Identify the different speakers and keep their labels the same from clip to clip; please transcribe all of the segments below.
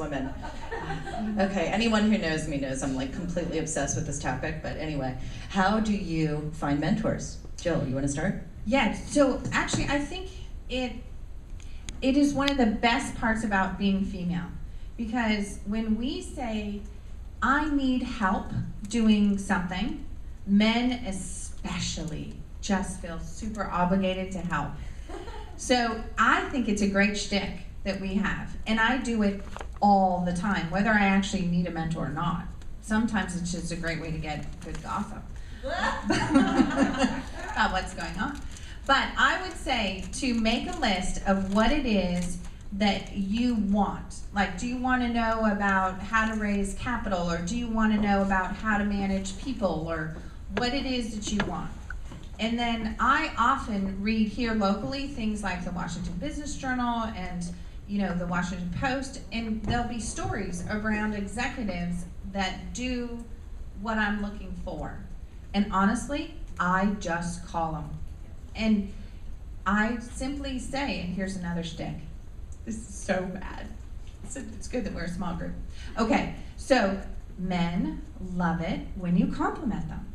Speaker 1: women. Okay, anyone who knows me knows I'm like completely obsessed with this topic, but anyway, how do you find mentors? Jill, you want to start?
Speaker 2: Yeah, so actually I think it is one of the best parts about being female, because when we say, I need help doing something, men especially just feel super obligated to help. So I think it's a great shtick that we have, and I do it all the time, whether I actually need a mentor or not. Sometimes it's just a great way to get good gossip about what's going on. But I would say to make a list of what it is that you want. Like, do you want to know about how to raise capital, or do you want to know about how to manage people, or what it is that you want? And then I often read here locally things like the Washington Business Journal and the Washington Post, and there'll be stories around executives that do what I'm looking for. And honestly, I just call them. And I simply say, and here's another shtick. This is so bad. It's good that we're a small group. Okay, so men love it when you compliment them.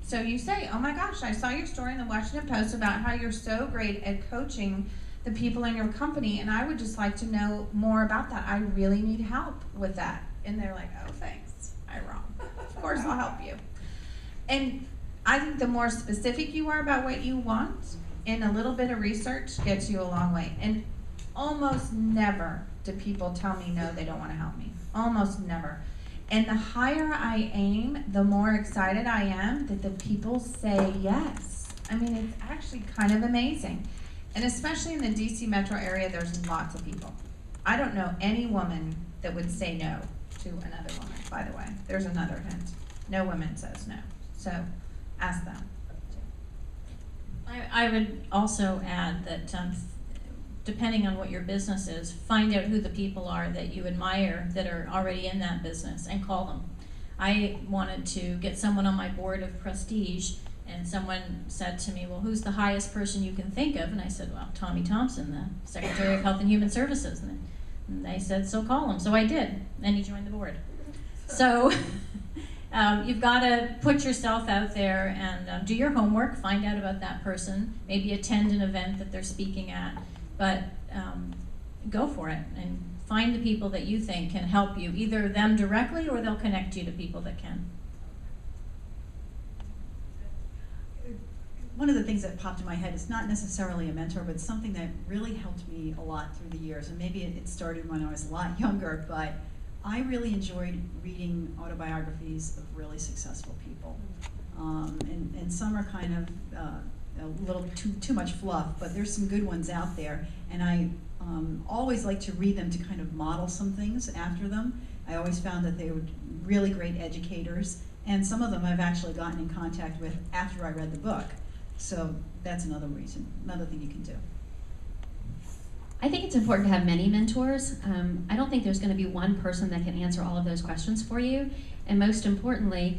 Speaker 2: So you say, oh my gosh, I saw your story in the Washington Post about how you're so great at coaching the people in your company, and I would just like to know more about that. I really need help with that. And they're like, oh, thanks. I'm wrong. Of course, I'll help you. And I think the more specific you are about what you want, and a little bit of research gets you a long way. And almost never do people tell me no, they don't want to help me. Almost never. And the higher I aim, the more excited I am that the people say yes. I mean, it's actually kind of amazing. And especially in the DC metro area, there's lots of people. I don't know any woman that would say no to another woman, by the way. There's another hint. No woman says no. So ask them.
Speaker 3: I would also add that depending on what your business is, find out who the people are that you admire that are already in that business and call them. I wanted to get someone on my board of Prestige, and someone said to me, well, who's the highest person you can think of? And I said, well, Tommy Thompson, the Secretary of Health and Human Services. And they said, so call him. So I did, and he joined the board. So you've got to put yourself out there and do your homework, find out about that person, maybe attend an event that they're speaking at, but go for it and find the people that you think can help you, either them directly or they'll connect you to people that can.
Speaker 4: One of the things that popped in my head is not necessarily a mentor, but something that really helped me a lot through the years, and maybe it started when I was a lot younger, but I really enjoyed reading autobiographies of really successful people. And some are kind of a little too much fluff, but there's some good ones out there, and I always like to read them to kind of model some things after them. I always found that they were really great educators, and some of them I've actually gotten in contact with after I read the book. So that's another reason, another thing you can do.
Speaker 5: I think it's important to have many mentors. I don't think there's going to be one person that can answer all of those questions for you. And most importantly,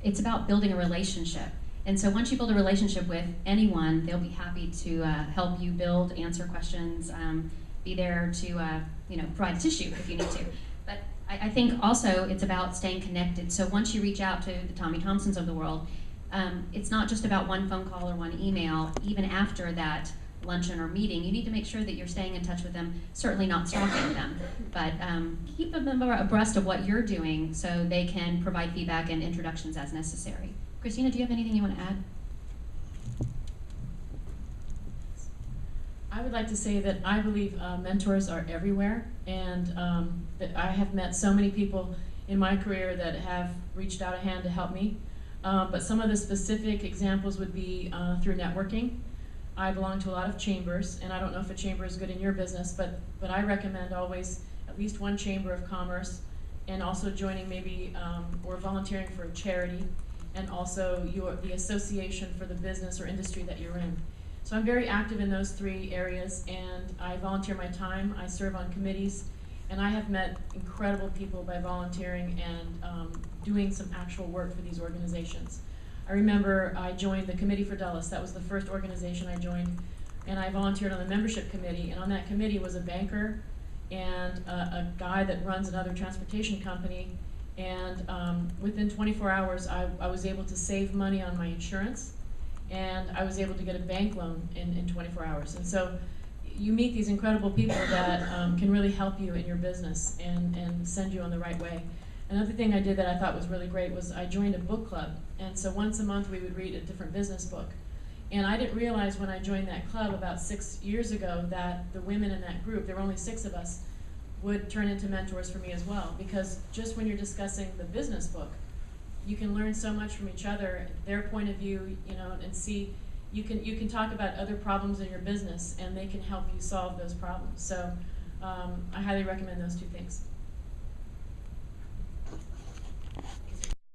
Speaker 5: it's about building a relationship. And so once you build a relationship with anyone, they'll be happy to help you build, answer questions, be there to provide tissue if you need to. But I think also it's about staying connected. So once you reach out to the Tommy Thompsons of the world, it's not just about one phone call or one email. Even after that luncheon or meeting, you need to make sure that you're staying in touch with them, certainly not stalking them, but keep them abreast of what you're doing so they can provide feedback and introductions as necessary. Christina, do you have anything you want to add?
Speaker 6: I would like to say that I believe mentors are everywhere, and that I have met so many people in my career that have reached out a hand to help me. But some of the specific examples would be through networking. I belong to a lot of chambers, and I don't know if a chamber is good in your business, but I recommend always at least one chamber of commerce, and also joining maybe or volunteering for a charity, and also the association for the business or industry that you're in. So I'm very active in those three areas, and I volunteer my time. I serve on committees, and I have met incredible people by volunteering and doing some actual work for these organizations. I remember I joined the Committee for Dulles. That was the first organization I joined, and I volunteered on the membership committee, and on that committee was a banker and a guy that runs another transportation company. And within 24 hours, I was able to save money on my insurance, and I was able to get a bank loan in 24 hours. And so you meet these incredible people that can really help you in your business and send you on the right way. Another thing I did that I thought was really great was I joined a book club. And so once a month we would read a different business book. And I didn't realize when I joined that club about 6 years ago that the women in that group, there were only 6 of us, would turn into mentors for me as well. Because just when you're discussing the business book, you can learn so much from each other, their point of view, you know, and see, you can talk about other problems in your business and they can help you solve those problems. So I highly recommend those 2 things.